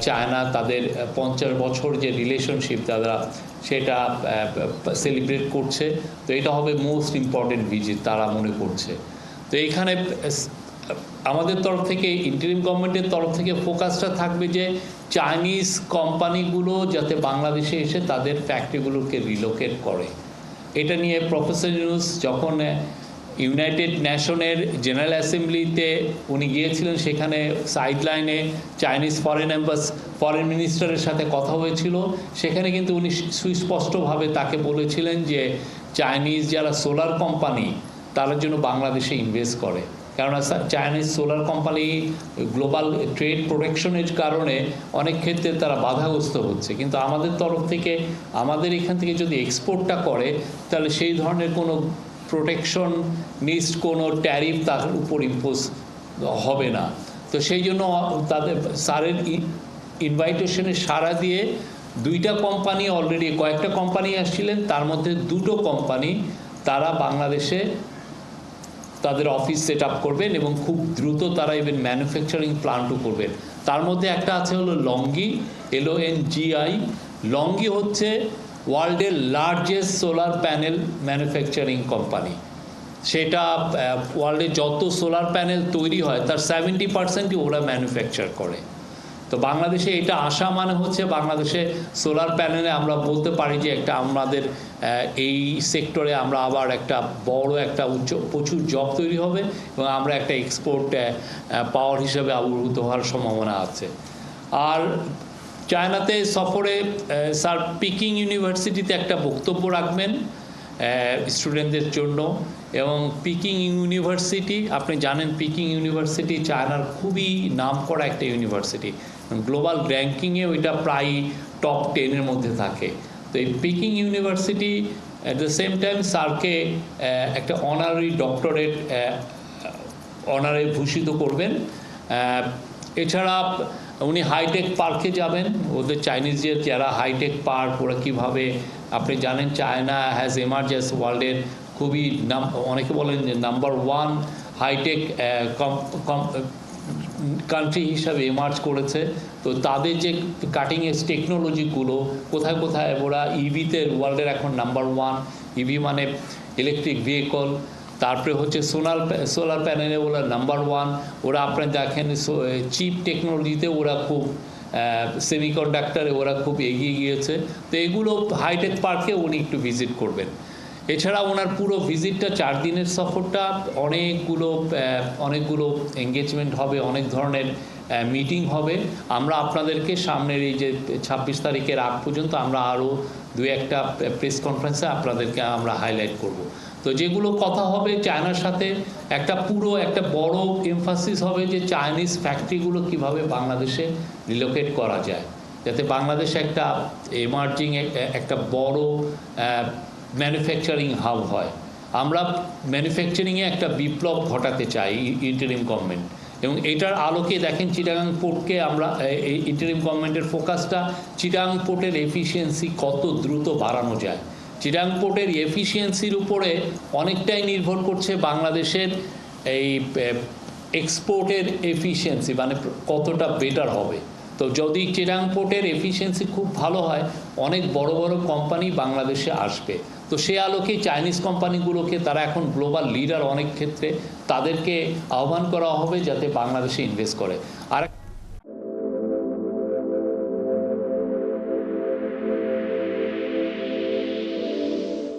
China তাদের 50 বছর যে রিলেশনশিপ তারা সেটা সেলিব্রেট করছে। তো এটা হবে মোস্ট ইম্পর্টেন্ট ভিজিট তারা মনে করছে। তো এইখানে আমাদের তরফ থেকে, ইন্টারিম গভর্নমেন্টের তরফ থেকে ফোকাসটা থাকবে যে চাইনিজ কোম্পানিগুলো যাতে বাংলাদেশে এসে তাদের ফ্যাক্টরিগুলোকে রিলোকেট করে। এটা নিয়ে প্রফেসর ইউনূস যখন ইউনাইটেড নেশনের জেনারেল অ্যাসেম্বলিতে উনি গিয়েছিলেন, সেখানে সাইডলাইনে চাইনিজ ফরেন মিনিস্টারের সাথে কথা হয়েছিল। সেখানে কিন্তু উনি সুস্পষ্টভাবে তাকে বলেছিলেন যে চাইনিজ যারা সোলার কোম্পানি তার জন্য বাংলাদেশে ইনভেস্ট করে, কেননা Chinese solar company global trade প্রোটেকশনের কারণে অনেক ক্ষেত্রে তারা বাধাগ্রস্ত হচ্ছে। কিন্তু আমাদের তরফ থেকে, আমাদের এখান থেকে যদি এক্সপোর্টটা করে তাহলে সেই ধরনের কোনো প্রোটেকশন নিস্ট কোনো ট্যারিফ তার উপর ইম্পোজ হবে না। তো সেই জন্য তাদের স্যারের ইনভাইটেশনে সাড়া দিয়ে দুইটা কোম্পানি, অলরেডি কয়েকটা কোম্পানি আসছিলেন, তার মধ্যে দুটো কোম্পানি তারা বাংলাদেশে তাদের অফিস সেট আপ করবেন এবং খুব দ্রুত তারা ইভেন ম্যানুফ্যাকচারিং প্লান্টও করবেন। তার মধ্যে একটা আছে হলো লংগি, LONGI। লংগি হচ্ছে ওয়ার্ল্ডের largest solar panel manufacturing company. সেটা ওয়ার্ল্ডে যত সোলার প্যানেল তৈরি হয় তার 70%ই ওরা ম্যানুফ্যাকচার করে। তো বাংলাদেশে এটা আসা মানে হচ্ছে বাংলাদেশে সোলার প্যানেলে আমরা বলতে পারি যে একটা আমাদের এই সেক্টরে আমরা আবার একটা বড় একটা প্রচুর জব তৈরি হবে এবং আমরা একটা এক্সপোর্ট পাওয়ার হিসেবে আবির্ভূত হওয়ার সম্ভাবনা আছে। আর চায়নাতে সফরে স্যার পিকিং ইউনিভার্সিটিতে একটা বক্তব্য রাখবেন স্টুডেন্টদের জন্য। এবং পিকিং ইউনিভার্সিটি, আপনি জানেন পিকিং ইউনিভার্সিটি চায়নার খুবই নামকরা একটা ইউনিভার্সিটি, গ্লোবাল র্যাঙ্কিংয়ে ওইটা প্রায় টপ 10-এর মধ্যে থাকে। তো এই Peking university at the same time স্যারকে একটা অনারারি ডক্টরেট অনারে ভূষিত করবেন। এছাড়া উনি হাইটেক পার্কে যাবেন। ওদের চাইনিজদের যারা হাইটেক পার্ক, ওরা কীভাবে, আপনি জানেন চায়না হ্যাজ এমার্জেস ওয়ার্ল্ডের খুবই অনেকে বলেন যে নাম্বার 1 হাইটেক কান্ট্রি হিসাবে এমার্জ করেছে। তো তাদের যে কাটিং এজ টেকনোলজিগুলো কোথায় কোথায়, ওরা ইভিতে ওয়ার্ল্ডের এখন নাম্বার 1। ইভি মানে ইলেকট্রিক ভেহিকল। তারপরে হচ্ছে সোলার প্যানেলে ওরা নাম্বার 1। ওরা আপনি দেখেন চিপ টেকনোলজিতে ওরা খুব, সেমিকন্ডাক্টরে ওরা খুব এগিয়ে গিয়েছে। তো এগুলো হাইটেক পার্কে উনি একটু ভিজিট করবেন। এছাড়া ওনার পুরো ভিজিটটা 4 দিনের সফরটা অনেকগুলো এঙ্গেজমেন্ট হবে, অনেক ধরনের মিটিং হবে। আমরা আপনাদেরকে সামনের এই যে 26 তারিখের আগ পর্যন্ত আমরা আরও 2-1টা প্রেস কনফারেন্সে আপনাদেরকে আমরা হাইলাইট করব। তো যেগুলো কথা হবে চায়নার সাথে, একটা বড় এমফাসিস হবে যে চাইনিজ ফ্যাক্টরিগুলো কিভাবে বাংলাদেশে রিলোকেট করা যায়, যাতে বাংলাদেশে একটা এমার্জিং একটা বড় ম্যানুফ্যাকচারিং হাব হয়। আমরা ম্যানুফ্যাকচারিংয়ে একটা বিপ্লব ঘটাতে চাই ইন্টারিম গভর্নমেন্ট, এবং এটার আলোকে দেখেন চিটাগাং পোর্টকে আমরা, এই ইন্টারিম গভর্নমেন্টের ফোকাসটা চিটাগাং পোর্টের এফিসিয়েন্সি কত দ্রুত বাড়ানো যায়। চিটাগাং পোর্টের এফিসিয়েন্সির উপরে অনেকটাই নির্ভর করছে বাংলাদেশের এই এক্সপোর্টের এফিসিয়েন্সি, মানে কতটা বেটার হবে। তো যদি চিটাগাং পোর্টের এফিসিয়েন্সি খুব ভালো হয়, অনেক বড় বড় কোম্পানি বাংলাদেশে আসবে। তো সে আলোকে চাইনিজ কোম্পানিগুলোকে, তারা এখন গ্লোবাল লিডার অনেক ক্ষেত্রে, তাদেরকে আহ্বান করা হবে যাতে বাংলাদেশে ইনভেস্ট করে। আর